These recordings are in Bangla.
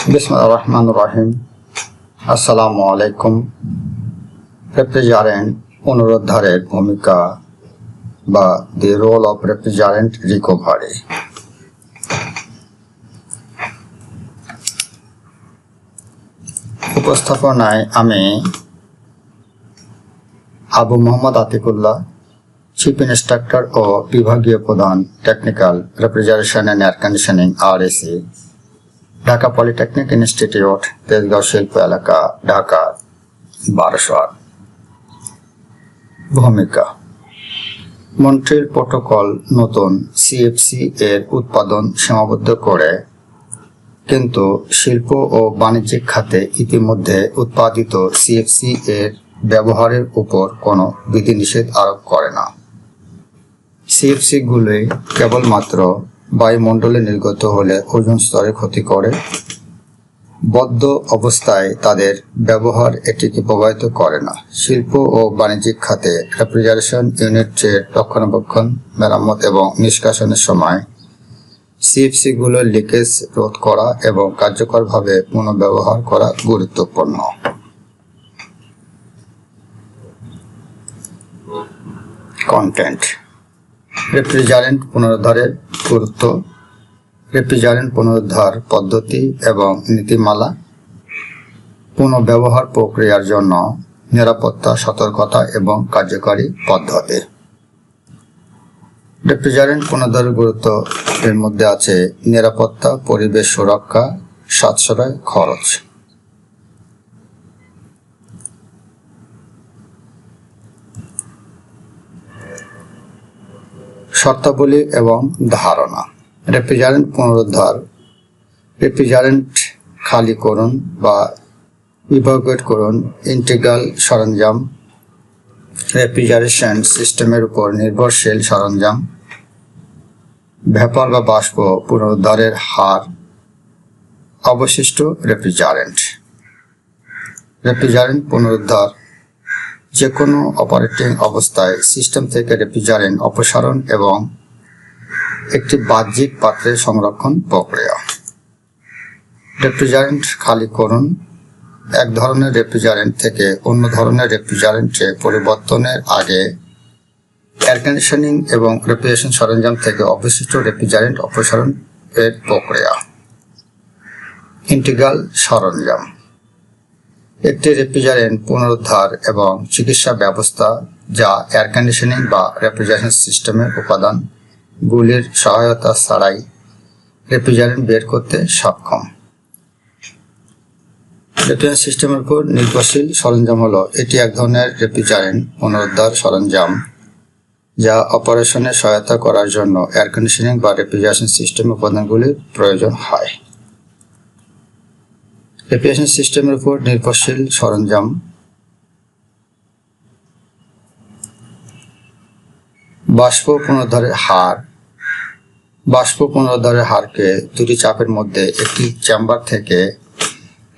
बिस्मिल्लाहिर्रहमानिर्रहीम। अस्सलामु आलैकुम। রেফ্রিজারেন্ট পুনরুদ্ধারের ভূমিকা বা the role of refrigerant recovery. উপস্থাপনায় আমি আবু মোহাম্মদ আতিকুল্লাহ, চিফ ইন্সট্রাক্টর ও বিভাগীয় প্রধান, technical refrigeration and air conditioning, RAC, Dhaka polytechnic institute, Tejgaon শিল্প এলাকা, ঢাকা 1208। ভূমিকা: মন্ট্রিল প্রোটোকল নতুন CFC এর উৎপাদন সীমাবদ্ধ করে, কিন্তু শিল্প ও বাণিজ্যিক খাতে ইতিমধ্যে উৎপাদিত CFC এর ব্যবহারের উপর কোনো বিধিনিষেধ আরোপ করে না। CFC গুলি কেবলমাত্র বায়ুমণ্ডলে নির্গত হলে ওজোন স্তরে ক্ষতি করে। বদ্ধ অবস্থায় তাদের ব্যবহার এটিকে প্রভাবিত করে না। শিল্প ও বাণিজ্যিক খাতে রেফ্রিজারেশন ইউনিটের রক্ষণাবেক্ষণ, মেরামত এবং নিষ্কাশনের সময় CFC গুলোর লিকেজ রোধ করা এবং কার্যকরভাবে পুনর্ব্যবহার করা গুরুত্বপূর্ণ। কন্টেন্ট: রেফ্রিজারেন্ট পুনরুদ্ধারের গুরুত্ব, রেফ্রিজারেন্ট পুনরুদ্ধার পদ্ধতি এবং নীতিমালা, পুনর্ব্যবহার প্রক্রিয়ার জন্য নিরাপত্তা, সতর্কতা এবং কার্যকরী পদ্ধতি। রেফ্রিজারেন্ট পুনরুদ্ধারের গুরুত্ব এর মধ্যে আছে নিরাপত্তা, পরিবেশ সুরক্ষা, সাশ্রয় খরচ। শর্তাবলী এবং ধারণা। রেফ্রিজারেন্ট পুনরুদ্ধার: রেফ্রিজারেন্ট খালি করুন বা ইভাকুয়েট করুন। ইন্টিগ্রাল সরঞ্জাম, রেফ্রিজারেশন সিস্টেমের উপর নির্ভরশীল সরঞ্জাম। ভেপার বা বাষ্প পুনরুদ্ধারের হার। অবশিষ্ট রেফ্রিজারেন্ট। রেফ্রিজারেন্ট পুনরুদ্ধার: যে কোনো অপারেটিং অবস্থায় সিস্টেম থেকে রেফ্রিজারেন্ট অপসারণ এবং একটি বাহ্যিক পাত্রে সংরক্ষণ প্রক্রিয়া। রেফ্রিজারেন্ট খালি করুন: এক ধরনের রেফ্রিজারেন্ট থেকে অন্য ধরনের রেফ্রিজারেন্টে পরিবর্তনের আগে এয়ার কন্ডিশনিং এবং রেফ্রিজারেশন সরঞ্জাম থেকে অবশিষ্ট রেফ্রিজারেন্ট অপসারণ এর প্রক্রিয়া। ইন্টিগ্রাল সরঞ্জাম: একটি রেফ্রিজারেন্ট পুনরুদ্ধার এবং চিকিৎসা ব্যবস্থা যা এয়ার কন্ডিশনিং বা রেফ্রিজারেশন সিস্টেমের উপাদান গুলির সহায়তা ছাড়াই রেফ্রিজারেন্ট বের করতে সক্ষম। রেফ্রিজারেশন সিস্টেমের উপর নির্ভরশীল সরঞ্জাম হলো এটি এক ধরনের রেফ্রিজারেন্ট পুনরুদ্ধার সরঞ্জাম যা অপারেশনে সহায়তা করার জন্য এয়ার কন্ডিশনিং বা রেফ্রিজারেশন সিস্টেম উপাদানগুলির প্রয়োজন হয়। রেফ্রিজারেশন সিস্টেমের উপর নির্ভরশীল সরঞ্জাম: বাষ্প পুনরুদ্ধারের হার। বাষ্প পুনরুদ্ধারের হারকে দুটি চাপের মধ্যে একটি চেম্বার থেকে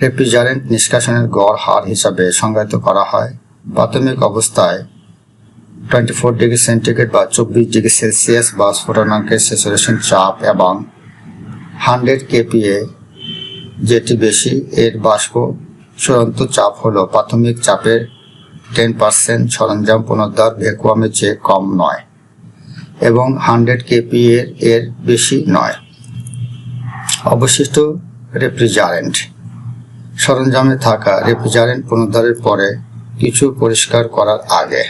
রেফ্রিজারেন্ট নিষ্কাশনের গড় হার হিসাবে সংজ্ঞায়িত করা হয়। প্রাথমিক অবস্থায় 24 ডিগ্রি সেন্টিগ্রেড বা 24 ডিগ্রি সেলসিয়াস বা স্ফুটনাঙ্কের স্যাচুরেশন চাপ এবং 100 kPa যেটি বেশি এর বাষ্প চূড়ান্ত চাপ হলো প্রাথমিক চাপের 10% সরঞ্জাম পুনরুদ্ধার ভ্যাকুয়ামের চেয়ে কম নয় এবং 100 kPa এর বেশি নয়। অবশিষ্ট রেফ্রিজারেন্ট: সরঞ্জামে থাকা রেফ্রিজারেন্ট পুনরুদ্ধারের পরে কিছু পরিষ্কার করার আগে।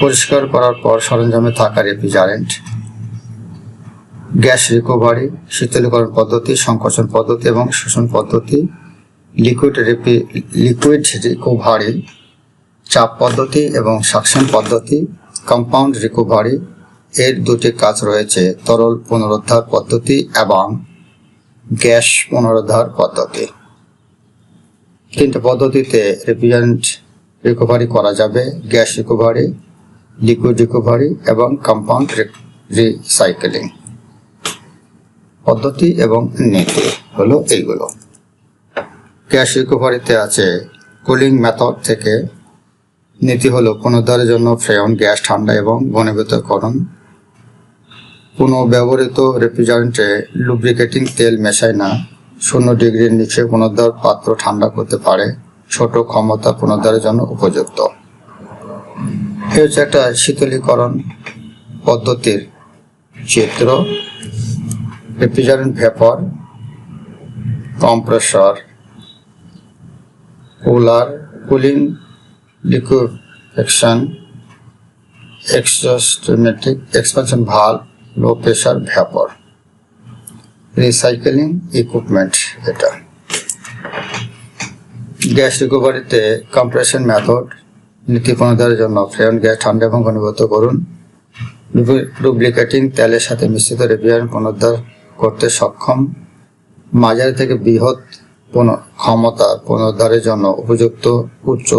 পরিষ্কার করার পর সরঞ্জামে থাকা রেফ্রিজারেন্ট। গ্যাস রিকভারি, শীতলীকরণ পদ্ধতি, সংকোচন পদ্ধতি এবং শোষণ পদ্ধতি। লিকুইড রিকভারি, চাপ পদ্ধতি এবং সাকশন পদ্ধতি। কম্পাউন্ড রিকভারি, এর দুটি কাজ রয়েছে: তরল পুনরুদ্ধার পদ্ধতি এবং গ্যাস পুনরুদ্ধার পদ্ধতি। তিনটি পদ্ধতিতে রেফ্রিজারেন্ট রিকভারি করা যাবে: গ্যাস রিকভারি, লিকুইড রিকভারি এবং কম্পাউন্ড রিসাইকেলিং। পদ্ধতি এবং নীতি হলো এইগুলো। গ্যাস রিকভারিতে আছে কুলিং মেথড থেকে। নীতি হলো পুনরুদ্ধারের জন্য ফ্রেয়ন গ্যাস ঠান্ডা এবং ঘনীভূতকরণ। পুনঃব্যবহৃত রেফ্রিজারেন্টে লুব্রিকেটিং তেল মেশায় না, 0 ডিগ্রির নিচে পুনরুদ্ধার পাত্র ঠান্ডা করতে পারে, ছোট ক্ষমতা পুনরুদ্ধারের জন্য উপযুক্ত। এ হচ্ছে একটা শীতলীকরণ পদ্ধতির চিত্র। Refrigerant vapour, compressor, cooler, cooling liquefaction, এক্সোস্টেমেটিক expansion valve, low pressure vapour, recycling equipment. এটা গ্যাস রিকভারিতে কম্প্রেশন মেথড, নীতি পুনরুদ্ধারের জন্য ফ্রেয়ন গ্যাস ঠান্ডা এবং ঘনীভূত করুন। লুব্রিকেটিং তেলের সাথে মিশ্রিত রেফ্রিজারেন্ট পুনরুদ্ধার করতে সক্ষম, মাঝারি থেকে বৃহৎ ক্ষমতা পুনরুদ্ধারের জন্য উপযুক্ত, উচ্চ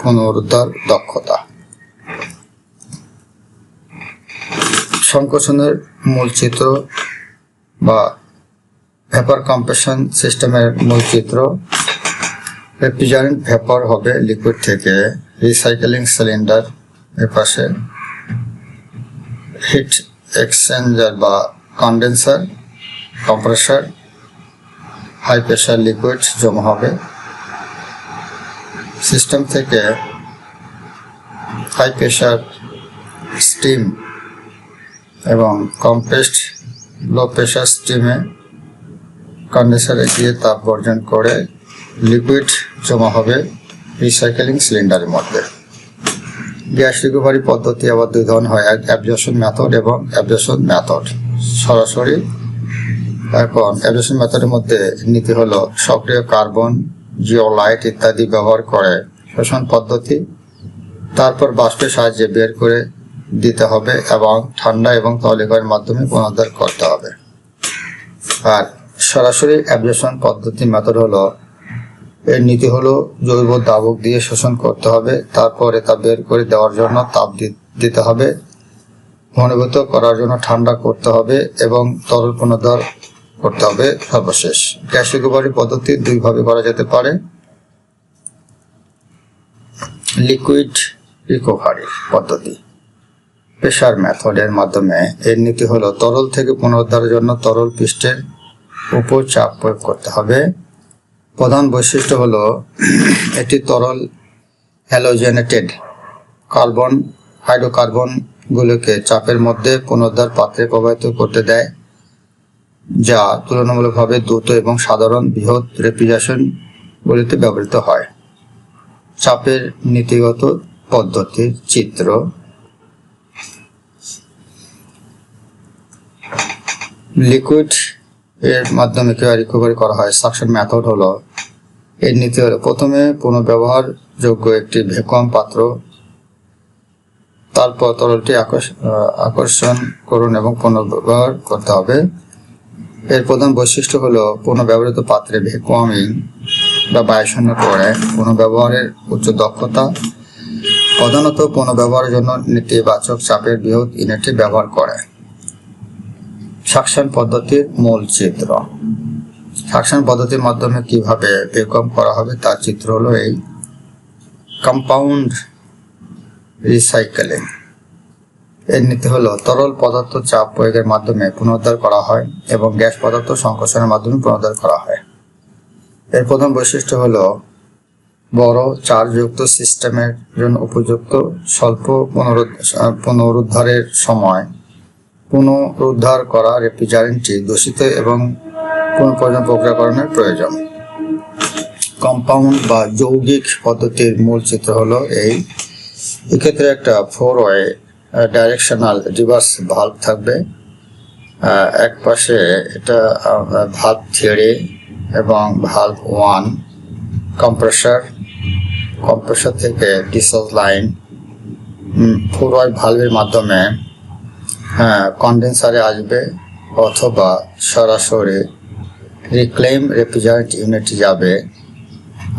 পুনরুদ্ধার দক্ষতা। সংকোচনের মূল চিত্র বা ভেপার কম্প্রেশন সিস্টেমের মূল চিত্র। রেফ্রিজারেন্ট ভেপর হবে লিকুইড থেকে, রিসাইকেলিং সিলিন্ডার এর পাশে, হিট এক্সচেঞ্জার বা condenser, compressor, high pressure liquid জমা হবে সিস্টেম থেকে, হাই প্রেশার স্টিম এবং কম্প্রেসড লো প্রেশার স্টিমে কন্ডেন্সারে গিয়ে তাপ বর্জন করে লিকুইড জমা হবে রিসাইকেলিং সিলিন্ডারের মধ্যে। গ্যাস রিকভারি পদ্ধতি আবার দুই ধরনের হয়, অ্যাবজর্পশন মেথড এবং অ্যাবজর্পশন মেথড। সরাসরি এখন অ্যাবজর্পশন মেথডের মধ্যে নীতি হলো সক্রিয় কার্বন, জিওলাইট ইত্যাদি ব্যবহার করে শোষণ পদ্ধতি, তারপর বাষ্পের সাহায্যে বের করে দিতে হবে এবং ঠান্ডা এবং তরলীকরণের মাধ্যমে পুনরুদ্ধার করতে হবে। আর সরাসরি অ্যাবজর্পশন পদ্ধতি মেথড হলো, এর নীতি হলো জৈব দাবক দিয়ে শোষণ করতে হবে, তারপরে তা বের করে দেওয়ার জন্য তাপ দিতে হবে, ঘনীভূত করার জন্য ঠান্ডা করতে হবে এবং তরল পুনরুদ্ধার করতে হবে সর্বশেষ। গ্যাস রিকভারি পদ্ধতি দুই ভাবে করা যেতে পারে। লিকুইড রিকভারি পদ্ধতি প্রেসার মেথডের মাধ্যমে, এর নীতি হলো তরল থেকে পুনরুদ্ধারের জন্য তরল পৃষ্ঠের উপর চাপ প্রয়োগ করতে হবে। প্রধান বৈশিষ্ট্য হলো এটি তরল হ্যালোজেনেটেড কার্বন হাইড্রোকার্বন গুলোকে চাপের মধ্যে পুনরুদ্ধার পাত্রে প্রবাহিত করতে দেয়, যা তুলনামূলকভাবে দ্রুত এবং সাধারণ বৃহৎ রেফ্রিজারেশন গুলিতে ব্যবহৃত হয়। চাপের নীতিগত পদ্ধতির চিত্র। লিকুইড এর মাধ্যমে কিভাবে রিকভারি করা হয়, সাকশন মেথড হলো, এর নীতি হলো প্রথমে পুনর্ব্যবহারযোগ্য একটি ভ্যাকুয়াম পাত্র, তারপর তরলটি আকর্ষণ করুন এবং পুনর্ব্যবহার করতে হবে। এর প্রধান বৈশিষ্ট্য হলো পুনর্ব্যবহৃত পাত্রে ভ্যাকুয়ামিং বা বায়ুশূন্য করে পুনর্ব্যবহারের উচ্চ দক্ষতা, প্রধানত পুনর্ব্যবহারের জন্য নেতিবাচক চাপের বৃহৎ ইউনিটটি ব্যবহার করে। সাকশন পদ্ধতির মূল চিত্র। সাকশন পদ্ধতির মাধ্যমে কিভাবে ভ্যাকুয়াম করা হবে তার চিত্র হলো এই। কম্পাউন্ড রিসাইকেলিং, এর নীতি হলো তরল পদার্থ চাপ প্রয়োগের মাধ্যমে পুনরুদ্ধার করা হয় এবং গ্যাস পদার্থ সংকোচনের মাধ্যমে পুনরুদ্ধার করা হয়। এর প্রধান বৈশিষ্ট্য হলো বড় চার্জযুক্ত সিস্টেমের জন্য উপযুক্ত, স্বল্প পুনরুদ্ধারের সময় পুনরুদ্ধার করা রেফ্রিজারেন্টটি দূষিত এবং পুনঃপ্রয়োজন প্রক্রিয়াকরণের প্রয়োজন। কম্পাউন্ড বা যৌগিক পদ্ধতির মূল চিত্র হলো এই। এক্ষেত্রে একটা 4-ওয়ে ডাইরেকশনাল রিভার্স ভালভ থাকবে, এক পাশে এটা ভালভ থিওরি এবং ভালভ 1 কম্প্রেসর থেকে ডিসচার্জ লাইন 4-ওয়ে ভালভের মাধ্যমে কন্ডেন্সারে আসবে অথবা সরাসরি রিক্লেম রেফ্রিজারেন্ট ইউনিটে যাবে।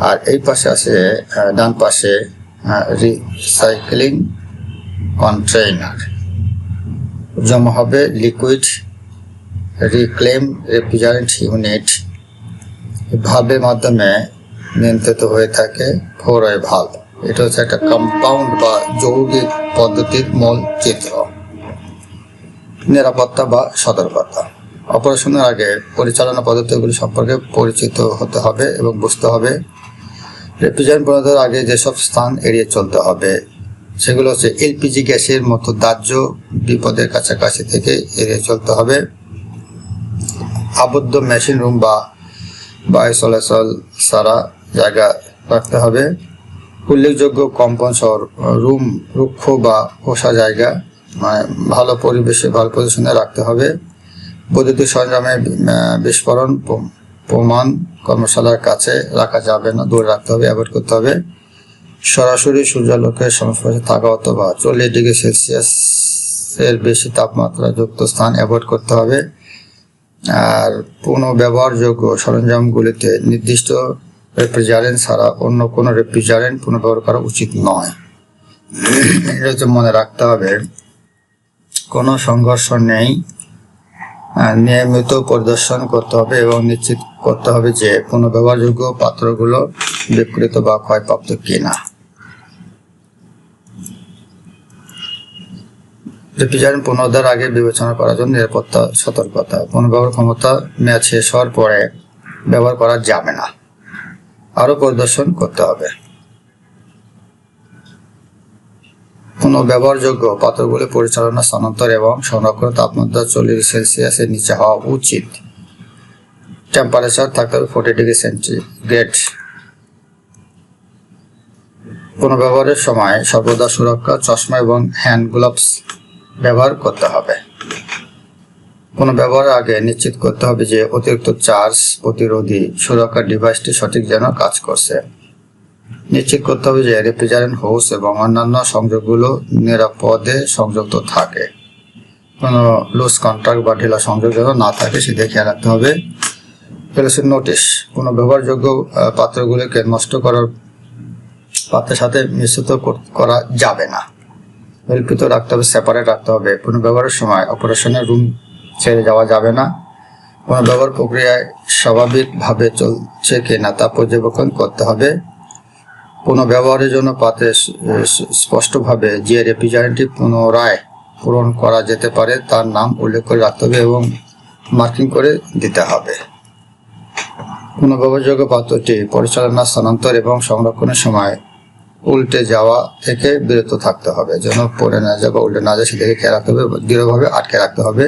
আর এই পাশে আছে ডান পাশে রিসাইক্লিং কন্টেইনার, জমা হবে লিকুইড রিক্লেম রেফ্রিজারেন্ট ইউনিট। ভালভের মাধ্যমে নিয়ন্ত্রিত হয়ে থাকে 4-ওয়ে ভালভ। এটা হচ্ছে একটা কম্পাউন্ড বা যৌগিক পদ্ধতির মূল চিত্র। নিরাপত্তা বা সতর্কতা। অপারেশনের আগে পরিচালনা পদ্ধতিগুলি সম্পর্কে পরিচিত হতে হবে এবং বুঝতে হবে। রেফ্রিজারেন্ট পরিণত আগে যেসব স্থান এড়িয়ে চলতে হবে সেগুলো হচ্ছে এলপিজি গ্যাসের মতো দাহ্য বিপদের কাছাকাছি থেকে এড়িয়ে চলতে হবে। আবদ্ধ মেশিন রুম বা বায়ু চলাচল ছাড়া জায়গা রাখতে হবে। উল্লেখযোগ্য কম্পন সহ রুম রুক্ষ বা খোসা জায়গা ভালো পরিবেশে ভালো পজিশনে রাখতে হবে। বৈদ্যুতিক সরঞ্জামে বিস্ফোরণ প্রমাণ কর্মশালার কাছে রাখা যাবে না, দূরে রাখতে হবে, অ্যাভয়েড করতে হবে। সরাসরি সূর্যালোকের সংস্পর্শে থাকা অথবা 40 ডিগ্রি সেলসিয়াসের বেশি তাপমাত্রা যুক্ত স্থান অ্যাভয়েড করতে হবে। আর পুনঃব্যবহারযোগ্য সরঞ্জামগুলিতে নির্দিষ্ট রেফ্রিজারেন্ট ছাড়া অন্য কোনো রেফ্রিজারেন্ট পুনঃব্যবহার করা উচিত নয়। এটা মনে রাখতে হবে। কোনো সংঘর্ষ নেই, নিয়মিত পরিদর্শন করতে হবে এবং নিশ্চিত করতে হবে যে পুনঃব্যবহারযোগ্য পাত্রগুলো বিকৃত বা ক্ষয়প্রাপ্ত কিনা। রেফ্রিজারেন্ট পুনরুদ্ধার আগে বিবেচনা করার জন্য নিরাপত্তা সতর্কতা। পুনর্ব্যবহার ক্ষমতা মেয়াদ শেষ হওয়ার পরে ব্যবহার করা যাবে না, আরও পরিদর্শন করতে হবে। পুনঃব্যবহারযোগ্য পাত্রগুলি পরিচালনা, স্থানান্তর এবং সংরক্ষণ তাপমাত্রা 40 সেলসিয়াসের নিচে হওয়া উচিত। টেম্পারেচার থাকতে হবে 40 ডিগ্রি সেন্টিগ্রেড। পুনঃব্যবহারের সময় সর্বদা সুরক্ষা চশমা এবং হ্যান্ড গ্লাভস ব্যবহার করতে হবে। পুনঃব্যবহারের আগে নিশ্চিত করতে হবে যে অতিরিক্ত চার্জ প্রতিরোধী সুরক্ষা ডিভাইসটি সঠিক যেন কাজ করছে। নিশ্চিত করতে হবে যে রেফ্রিজারেন্ট হোস এবং অন্যান্য সংযোগগুলো নিরাপদে সংযুক্ত থাকে। কোনো লুজ কন্ট্যাক্ট বা ঢিলা সংযোগ যেন না থাকে সেদিকে খেয়াল রাখতে হবে। ফেলোসিপ নোটিশ: পুনঃব্যবহারযোগ্য পাত্রগুলিকে নষ্ট করার পাত্রের সাথে মিশ্রিত করা যাবে না, পৃথক রাখতে হবে, সেপারেট রাখতে হবে। পুনঃব্যবহারের সময় অপারেশনের রুম ছেড়ে যাওয়া যাবে না। পুনঃব্যবহার প্রক্রিয়ায় স্বাভাবিকভাবে চলছে কিনা তা পর্যবেক্ষণ করতে হবে। পুনঃব্যবহারের জন্য পাত্রে স্পষ্টভাবে যে রেফ্রিজারেন্টটি পুনরায় পূরণ করা যেতে পারে তার নাম উল্লেখ করে রাখতে হবে এবং মার্কিং করে দিতে হবে। পুনঃব্যবহারযোগ্য পাত্রটি পরিচালনা, স্থানান্তর এবং সংরক্ষণের সময় উল্টে যাওয়া থেকে বিরত থাকতে হবে, যেন পড়ে না যায় বা উল্টে না যায় সেদিকে খেয়াল রাখতে হবে, দৃঢ়ভাবে আটকে রাখতে হবে।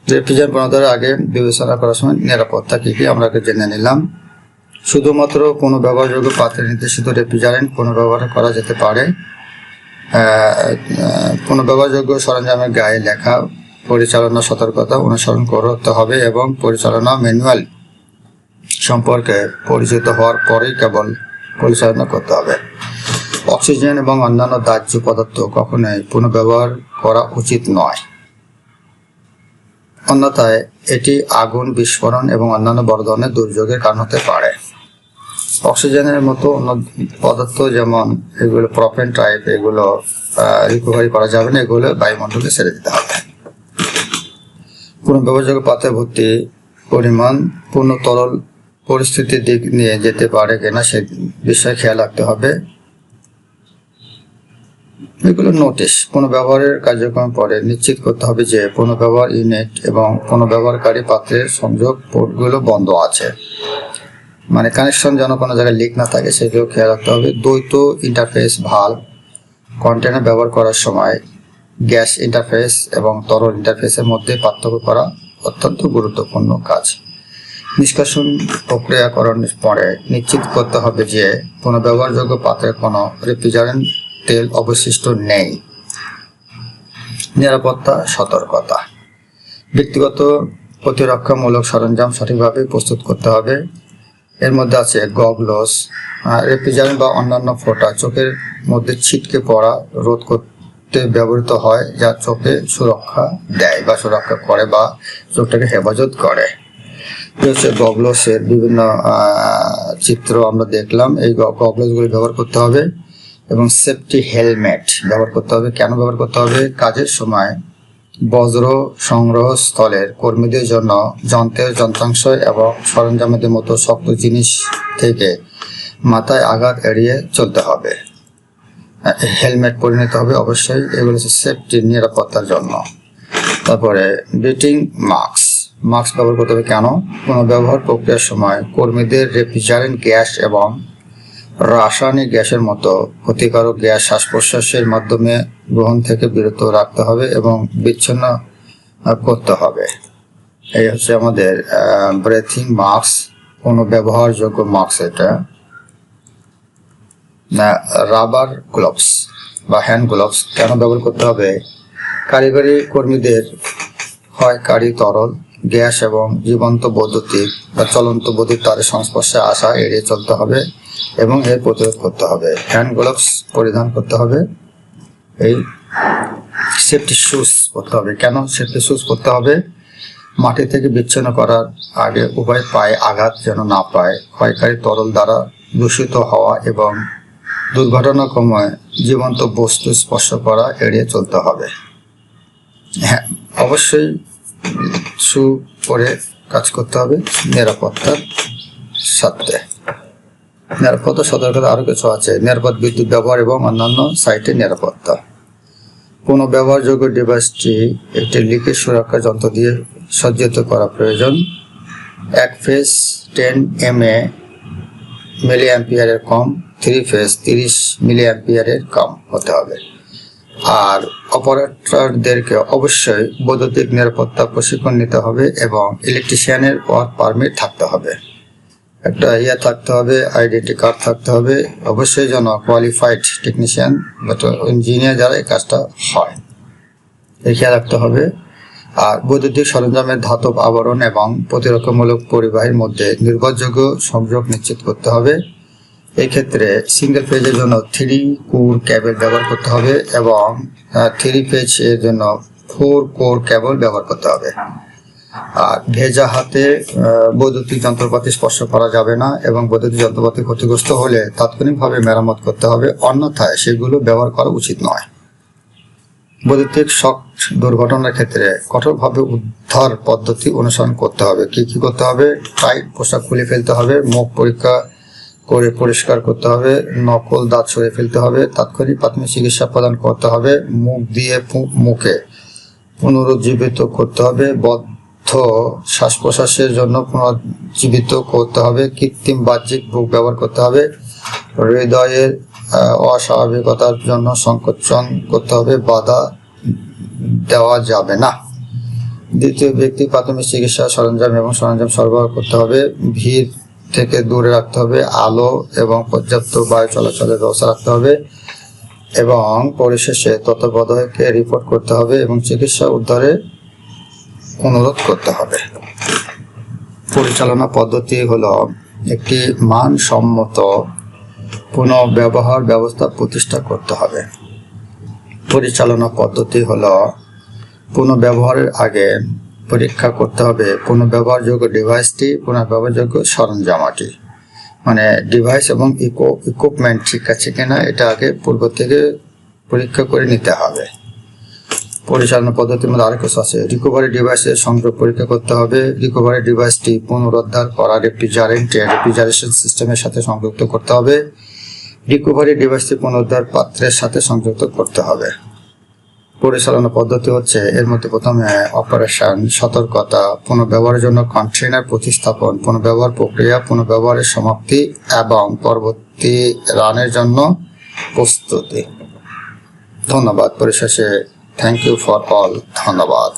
রেফ্রিজারেন্ট পুনরুদ্ধারের আগে বিবেচনা করার সময় নিরাপত্তা কি আমরা জেনে নিলাম। শুধুমাত্র পুনঃব্যবহারযোগ্য পাত্রে নির্দেশিত রেফ্রিজারেন্ট পুনঃব্যবহার করা যেতে পারে। পুনঃব্যবহারযোগ্য সরঞ্জামের গায়ে লেখা পরিচালনা সতর্কতা অনুসরণ করতে হবে এবং পরিচালনা ম্যানুয়াল সম্পর্কে পরিচিত হওয়ার পরেই কেবল পরিচালনা করতে হবে। অক্সিজেন এবং অন্যান্য দাহ্য পদার্থ কখনোই পুনঃব্যবহার করা উচিত নয়, অন্যথায় এটি আগুন, বিস্ফোরণ এবং অন্যান্য বড় ধরনের দুর্যোগের কারণ হতে পারে। অক্সিজেনের মতো অন্য পদার্থ যেমন এগুলো প্রপেন টাইপ, এগুলো রিকভারি করা যাবে না, এগুলো বায়ুমণ্ডলে ছেড়ে দিতে হবে। পুনঃব্যবহারযোগ্য পাত্রে ভর্তি পরিমাণ পূর্ণ তরল পরিস্থিতির দিক নিয়ে যেতে পারে কিনা সে বিষয়ে খেয়াল রাখতে হবে। এগুলো নোটিশ: পুনঃব্যবহারের কার্যক্রম পরে নিশ্চিত করতে হবে যে পুনঃব্যবহার ইউনিট এবং পুনঃব্যবহারকারী পাত্রের সংযোগ পোর্টগুলো বন্ধ আছে, মানে কানেকশন যেন কোনো জায়গায় লিক না থাকে সেগুলো খেয়াল রাখতে হবে। দ্বৈত ইন্টারফেস ভালভ কন্টেনার ব্যবহার করার সময় গ্যাস ইন্টারফেস এবং তরল ইন্টারফেসের মধ্যে পার্থক্য করা অত্যন্ত গুরুত্বপূর্ণ কাজ। নিষ্কাশন প্রক্রিয়াকরণের পরে নিশ্চিত করতে হবে যে পুনঃব্যবহারযোগ্য পাত্রে কোনো রেফ্রিজারেন্ট তেল অবশিষ্ট নেই। নিরাপত্তা সতর্কতা: ব্যক্তিগত প্রতিরক্ষামূলক সরঞ্জাম সঠিকভাবে প্রস্তুত করতে হবে। এর মধ্যে আছে গগলস, রেফ্রিজারেন্ট বা অন্যান্য ফোঁটা চোখের মধ্যে ছিটকে পড়া রোধ করতে ব্যবহৃত হয়, যা চোখে সুরক্ষা দেয় বা সুরক্ষা করে বা চোখটাকে হেফাজত করে। হচ্ছে গগলসের বিভিন্ন চিত্র আমরা দেখলাম। এই গগলসগুলি ব্যবহার করতে হবে এবং সেফটি হেলমেট ব্যবহার করতে হবে। কেন ব্যবহার করতে হবে? কাজের সময় বজ্র সংগ্রহ স্থলের কর্মীদের জন্য যন্ত্রের যন্ত্রাংশ এবং সরঞ্জামের মতো শক্ত জিনিস থেকে মাথায় আঘাত এড়িয়ে চলতে হবে। হেলমেট পরে নিতে হবে অবশ্যই, এগুলো হচ্ছে সেফটি, নিরাপত্তার জন্য। তারপরে ব্রিথিং মাস্ক ব্যবহার করতে হবে। কেন? পুনর্ব্যবহার প্রক্রিয়ার সময় কর্মীদের রেফ্রিজারেন্ট গ্যাস এবং রাসায়নিক গ্যাসের মতো ক্ষতিকারক গ্যাস শ্বাস প্রশ্বাসের মাধ্যমে গ্রহণ থেকে বিরত রাখতে হবে এবং বিচ্ছিন্ন করতে হবে। এই হচ্ছে আমাদের ব্রিথিং মাস্ক, পুনর্ব্যবহারযোগ্য মাস্ক। এটা রাবার গ্লোভস বা হ্যান্ড গ্লোভস কেন ব্যবহার করতে হবে? কারিগরি কর্মীদের ক্ষয়কারী তরল গ্যাস এবং জীবন্ত বৈদ্যুতিক বা চলন্ত বৈদ্যুতিক তারের সংস্পর্শে আসা এড়িয়ে চলতে হবে এবং এর প্রতিরোধ করতে হবে। হ্যান্ড গ্লোভস পরিধান করতে হবে। এই সেফটি শুজ পরতে হবে। কেন সেফটি শুজ পরতে হবে? মাটি থেকে বিচ্ছিন্ন করার আগে উভয় পায়ে আঘাত যেন না পায়, ক্ষয়কারী তরল দ্বারা দূষিত হওয়া এবং দুর্ঘটনার সময় জীবন্ত বস্তু স্পর্শ করা এড়িয়ে চলতে হবে। হ্যাঁ, অবশ্যই শু পরে কাজ করতে হবে নিরাপত্তার সাথে। নিরাপত্তা সতর্কতা আরো কিছু আছে। নিরাপদ বিদ্যুৎ ব্যবহার এবং অন্যান্য সাইটে নিরাপত্তা। পুনর্ব্যবহারযোগ্য ডিভাইসটি একটি লিকেজ সুরক্ষা যন্ত্র দিয়ে সজ্জিত করা প্রয়োজন। এক ফেজ 10 মিলি অ্যাম্পিয়ারের কম, 3 ফেজ 30 মিলি অ্যাম্পিয়ারের কম হতে হবে। আর অপারেটরদেরকে অবশ্যই বৈদ্যুতিক নিরাপত্তা প্রশিক্ষণ নিতে হবে এবং ইলেকট্রিশিয়ানের ওয়ার্ক পারমিট থাকতে হবে। একটা থাকতে হবে, আইডেন্টি কার্ড থাকতে হবে অবশ্যই, যেন কোয়ালিফাইড টেকনিশিয়ান বা ইঞ্জিনিয়ার যারা এই কাজটা হয় এই খেয়াল রাখতে হবে। আর বৈদ্যুতিক সরঞ্জামের ধাতব আবরণ এবং প্রতিরক্ষামূলক পরিবাহীর মধ্যে নির্ভরযোগ্য সংযোগ নিশ্চিত করতে হবে। এই ক্ষেত্রে সিঙ্গেল ফেজের জন্য 3 কোর কেবল ব্যবহার করতে হবে এবং 3 ফেজ এর জন্য 4 কোর কেবল ব্যবহার করতে হবে। আর ভেজা হাতে বৈদ্যুতিক যন্ত্রপাতি স্পর্শ করা যাবে না এবং বৈদ্যুতিক যন্ত্রপাতি ক্ষতিগ্রস্ত হলে তাৎক্ষণিকভাবে মেরামত করতে হবে, অন্যথায় সেগুলো ব্যবহার করা উচিত নয়। বৈদ্যুতিক শক দুর্ঘটনার ক্ষেত্রে কঠোরভাবে উদ্ধার পদ্ধতি অনুসরণ করতে হবে। কি কি করতে হবে? টাইট পোশাক খুলে ফেলতে হবে, মুখ পরীক্ষা করে পরিষ্কার করতে হবে, নকল দাঁত সরিয়ে ফেলতে হবে, তাৎক্ষণিক প্রাথমিক চিকিৎসা প্রদান করতে হবে, মুখ দিয়ে মুখে পুনরুজ্জীবিত করতে হবে, বদ্ধ শ্বাস প্রশ্বাসের জন্য পুনরুজ্জীবিত করতে হবে, কৃত্রিম বাহ্যিক বুক ব্যবহার করতে হবে, হৃদয়ের অস্বাভাবিকতার জন্য সংকোচন করতে হবে, বাধা দেওয়া যাবে না। দ্বিতীয় ব্যক্তি প্রাথমিক চিকিৎসা সরঞ্জাম এবং সরঞ্জাম সরবরাহ করতে হবে, ভিড় থেকে দূরে রাখতে হবে, আলো এবং পর্যাপ্ত বায়ু চলাচলের ব্যবস্থা রাখতে হবে এবং পরিশেষে তত্ত্বাবধায়ককে রিপোর্ট করতে হবে এবং চিকিৎসা উদ্ধারে অনুরোধ করতে হবে। পরিচালনা পদ্ধতি হলো একটি মানসম্মত পুনর্ব্যবহার ব্যবস্থা প্রতিষ্ঠা করতে হবে। পরিচালনা পদ্ধতি হলো পুনর্ব্যবহারের আগে পরীক্ষা করতে হবে পুনর্ব্যবহারযোগ্য ডিভাইসটি, পুনর্ব্যবহারযোগ্য সরঞ্জামটি, মানে ডিভাইস এবং ইকুইপমেন্ট ঠিক আছে কিনা এটা আগে পূর্ব থেকে পরীক্ষা করে নিতে হবে। পরিচালনা পদ্ধতির মধ্যে আরো কিছু আছে। রিকভারি ডিভাইসের সংযোগ পরীক্ষা করতে হবে। রিকভারি ডিভাইসটি পুনরুদ্ধার করা রেফ্রিজারেশন সিস্টেমের সাথে সংযুক্ত করতে হবে। রিকভারি ডিভাইসটি পুনরুদ্ধার পাত্রের সাথে সংযুক্ত করতে হবে। পরিচালনা পদ্ধতি হচ্ছে এর মধ্যে প্রথমে অপারেশন, সতর্কতা, পুনর্ব্যবহারের জন্য কন্টেইনার প্রতিস্থাপন, পুনর্ব্যবহার প্রক্রিয়া, পুনর্ব্যবহারের সমাপ্তি এবং পরবর্তী রানের জন্য প্রস্তুতি। ধন্যবাদ। পরিশেষে থ্যাংক ইউ ফর অল। ধন্যবাদ।